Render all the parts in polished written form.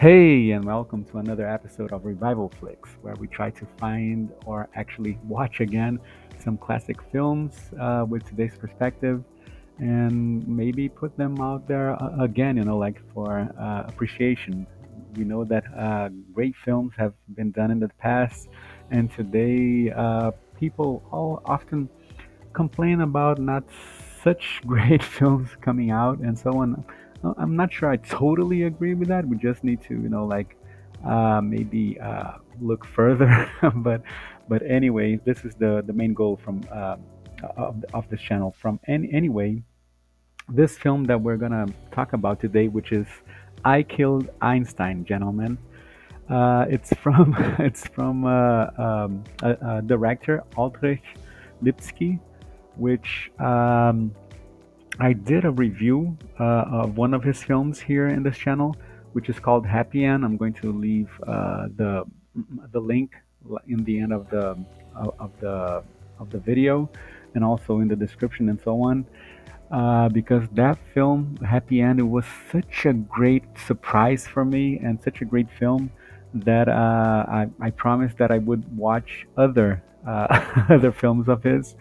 Hey, and welcome to another episode of RevivalFlix, where we try to find or actually watch again some classic films with today's perspective and maybe put them out there again, like for appreciation. We know that great films have been done in the past, and today people all often complain about not such great films coming out and so on. I'm not sure I totally agree with that. We just need to, maybe look further. But anyway, this is the main goal from of this channel. From anyway, this film that we're gonna talk about today, which is I Killed Einstein, gentlemen. It's from it's from a director Oldrich Lipsky, which I did a review of one of his films here in this channel, which is called Happy End. I'm going to leave the link in the end of the of the video, and also in the description and so on. Because that film, Happy End, it was such a great surprise for me and such a great film that I promised that I would watch other other films of his.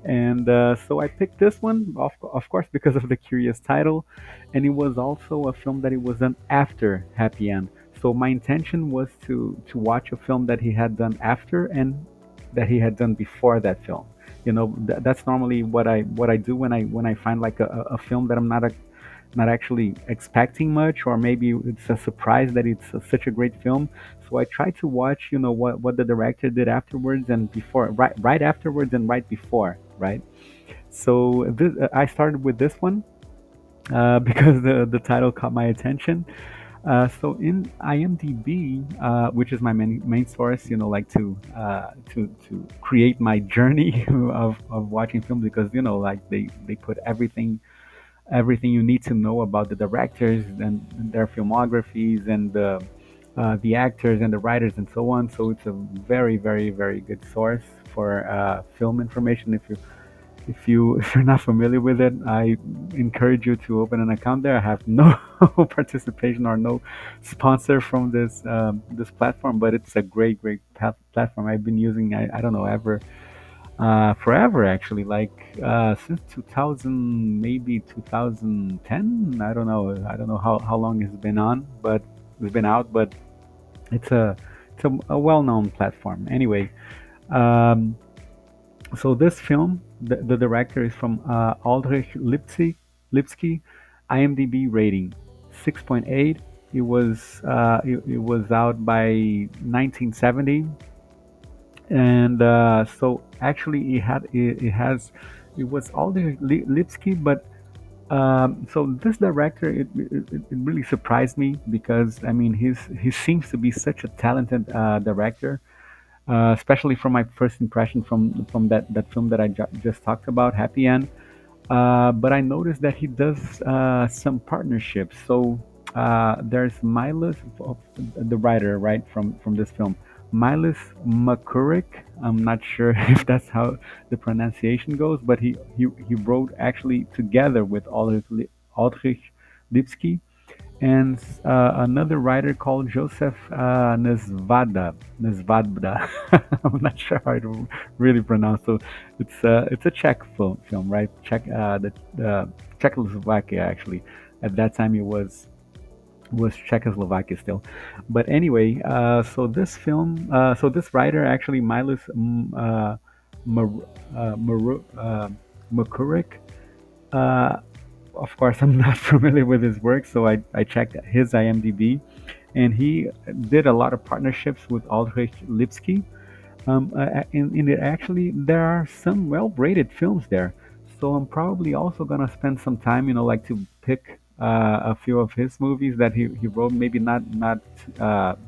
And so I picked this one, of course, because of the curious title, and it was also a film that it was done after Happy End. So my intention was to watch a film that he had done after and that he had done before that film. That's normally what I do when I find like a film that I'm not actually expecting much, or maybe it's a surprise that it's such a great film. So I try to watch, what the director did afterwards and before, right afterwards and right before, right. So I started with this one because the title caught my attention. So in IMDb, which is my main source, like to create my journey of watching films, because like they put everything you need to know about the directors and their filmographies and the actors and the writers and so on. So it's a very, very, very good source for film information. If you're not familiar with it, I encourage you to open an account there. I have no participation or no sponsor from this platform, but it's a great platform. I've been using, I don't know, ever forever, actually, like since 2000, maybe 2010. I don't know how long it's been on, but it's been out. But it's a well-known platform anyway. um, so this film, the director is from Oldrich Lipsky. IMDb rating 6.8. It was out by 1970. And so actually it was Aldrich Lipsky. But so this director, it really surprised me, because I mean he seems to be such a talented director, especially from my first impression from that film that I just talked about, Happy End. But I noticed that he does some partnerships. So there's Milos, the writer, right, from this film, Milos Macourek. I'm not sure if that's how the pronunciation goes, but he wrote actually together with Oldrich Lipsky and another writer called Joseph Nesvada. I'm not sure how to really pronounce. So it's a Czech film, right? The Czechoslovakia, actually. At that time, it was Czechoslovakia still. But anyway, so this writer, actually, Milos Mar- Macourek. Uh, of course, I'm not familiar with his work, so I checked his IMDb, and he did a lot of partnerships with Oldrich Lipsky. In it, actually, there are some well-rated films there. So I'm probably also gonna spend some time, like to pick a few of his movies that he wrote. Maybe not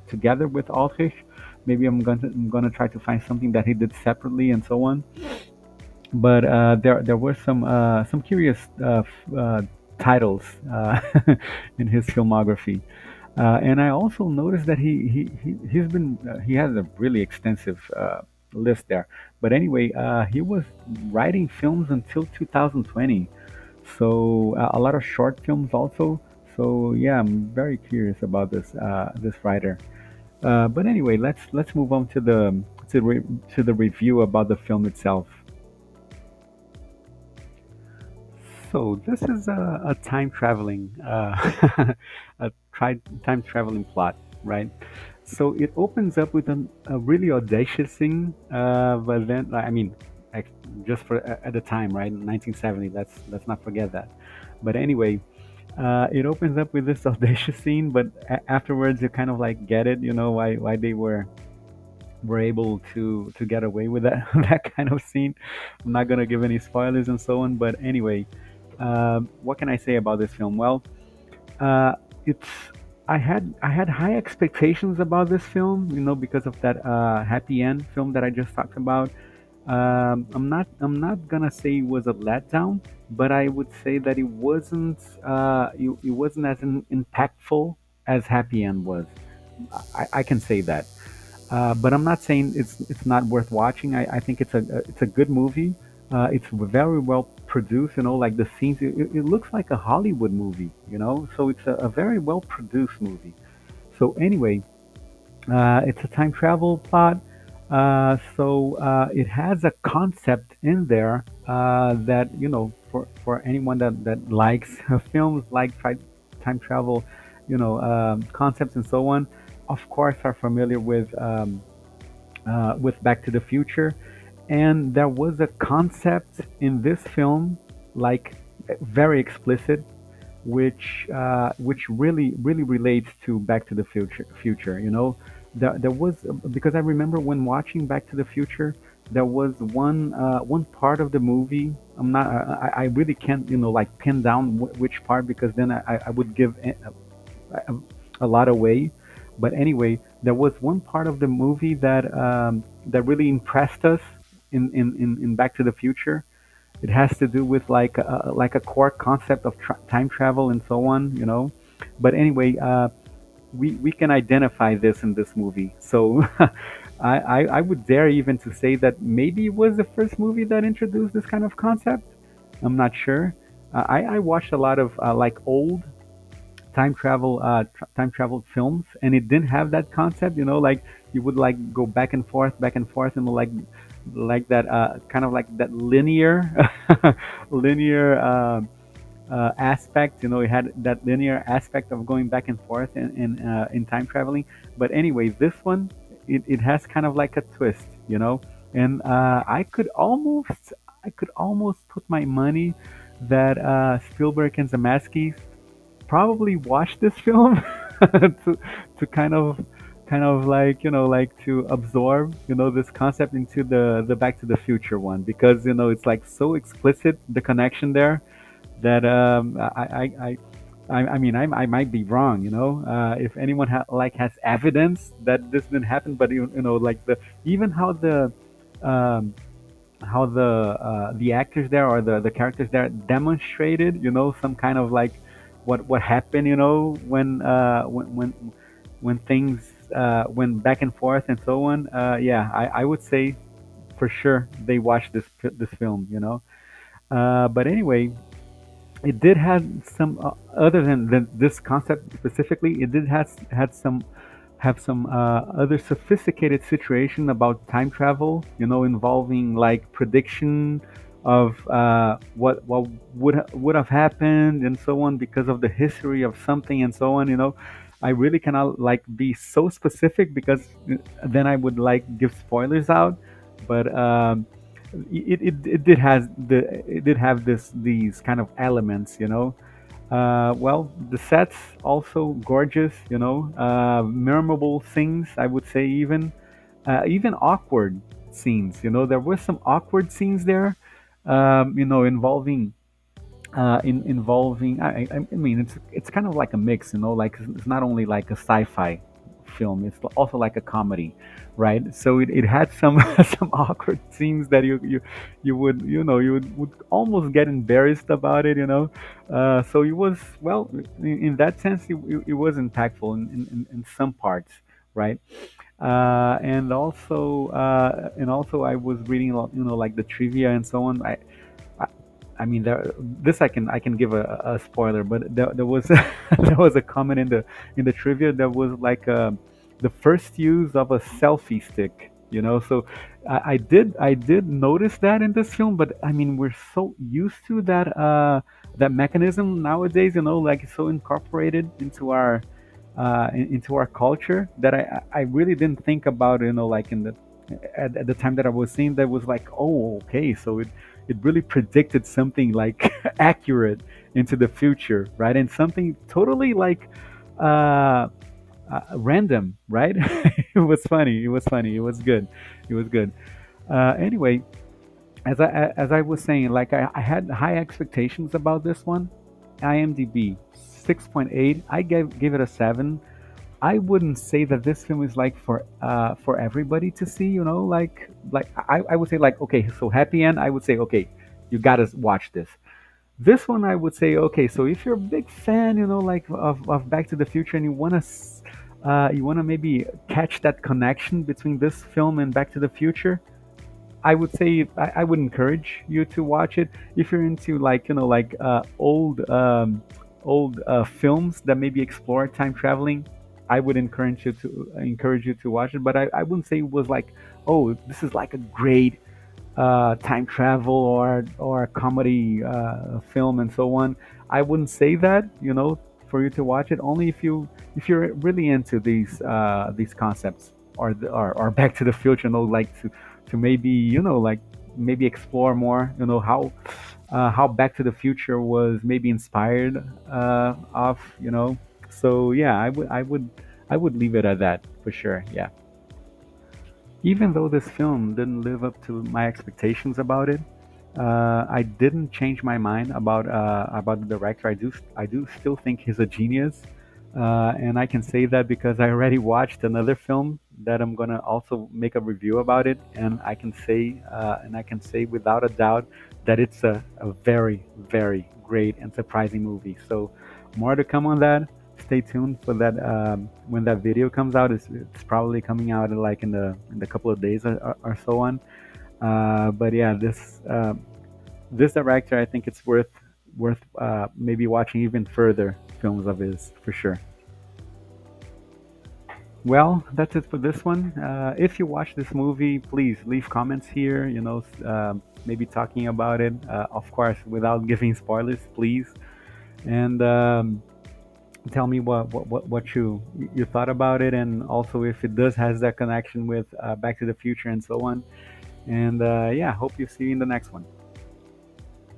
together with Oldrich. Maybe I'm gonna try to find something that he did separately and so on. But there were some curious titles in his filmography. And I also noticed that he has a really extensive list there. But anyway, he was writing films until 2020, so a lot of short films also. So yeah, I'm very curious about this writer. But anyway, let's move on to the review about the film itself. So this is a time traveling time traveling plot, right? So it opens up with a really audacious scene, but then I mean, like, just for at the time, right? 1970. Let's not forget that. But anyway, it opens up with this audacious scene, but afterwards you kind of like get it, why they were able to get away with that that kind of scene. I'm not gonna give any spoilers and so on, but anyway, what can I say about this film? Well, uh, it's I had high expectations about this film, because of that happy end film that I just talked about. I'm not gonna say it was a letdown, but I would say that it wasn't as impactful as Happy End was. I can say that. But I'm not saying it's not worth watching. I think it's a good movie. It's very well produced. Like the scenes, it looks like a Hollywood movie. So it's a very well produced movie. So anyway, it's a time travel plot. So it has a concept in there that for anyone that likes films like time travel, concepts and so on, of course are familiar with Back to the Future, and there was a concept in this film, like very explicit, which really relates to Back to the Future. There was, because I remember when watching Back to the Future, there was one part of the movie. I really can't like pin down which part, because then I would give a, a lot away. But anyway, there was one part of the movie that really impressed us in Back to the Future. It has to do with like a core concept of time travel and so on. But anyway, we can identify this in this movie. So I would dare even to say that maybe it was the first movie that introduced this kind of concept. I'm not sure. I watched a lot of like old time travel films, and it didn't have that concept. Like you would like go back and forth, and like that kind of like that linear linear aspect. It had that linear aspect of going back and forth in time traveling. But anyway, this one, it has kind of like a twist. And I could almost put my money that Spielberg and Zemeckis probably watch this film to kind of like like to absorb this concept into the Back to the Future one, because it's like so explicit, the connection there, that I mean I might be wrong, if anyone has evidence that this didn't happen. But like the even um, how the actors there, or the characters there, demonstrated some kind of like what happened, when things went back and forth and so on. Yeah, I would say for sure they watched this film. But anyway, it did have some other than this concept specifically. It did have some other sophisticated situation about time travel, involving like prediction of what would have happened and so on, because of the history of something and so on. I really cannot like be so specific, because then I would like give spoilers out. But it did have these kind of elements. Well, the sets also gorgeous, memorable things, I would say, even awkward scenes. There were some awkward scenes there, involving I mean, it's kind of like a mix, like it's not only like a sci-fi film, it's also like a comedy, right? So it had some some awkward scenes that you would would almost get embarrassed about it. So it was, well, in that sense, it was impactful in some parts, right? And also I was reading a lot, like the trivia and so on. I I mean, this I can give a spoiler, but there was there was a comment in the trivia that was like the first use of a selfie stick. So I did notice that in this film, but I mean we're so used to that mechanism nowadays. Like it's so incorporated into our culture that I really didn't think about. Like at the time that I was seeing that was like, oh, okay, so it really predicted something like accurate into the future, right? And something totally like uh, random, right? It was funny. It was funny. It was good. It was good. Anyway, as I was saying, like I had high expectations about this one. IMDb 6.8. I gave it a 7. I wouldn't say that this film is like for everybody to see. I would say like, okay, so happy end. I would say, okay, you gotta watch this. This one I would say, okay, so if you're a big fan, like of Back to the Future, and you wanna maybe catch that connection between this film and Back to the Future, I would say I would encourage you to watch it if you're into like like old films that maybe explore time traveling. I would encourage you to watch it, but I wouldn't say it was like, oh, this is like a great time travel or a comedy film and so on. I wouldn't say that, for you to watch it. Only if you're really into these concepts or Back to the Future, like to maybe like maybe explore more, how Back to the Future was maybe inspired of. So yeah, I would leave it at that for sure. Yeah. Even though this film didn't live up to my expectations about it, I didn't change my mind about the director. I do still think he's a genius, and I can say that because I already watched another film that I'm gonna also make a review about it, and I can say without a doubt that it's a very very great and surprising movie. So more to come on that. Stay tuned for that. When that video comes out, it's probably coming out in like in the couple of days or so on. But yeah, this director, I think it's worth maybe watching even further films of his for sure. Well, that's it for this one. If you watch this movie, please leave comments here. Maybe talking about it, of course, without giving spoilers, please. And tell me what you thought about it, and also if it does has that connection with Back to the Future and so on. And yeah, hope you see you in the next one.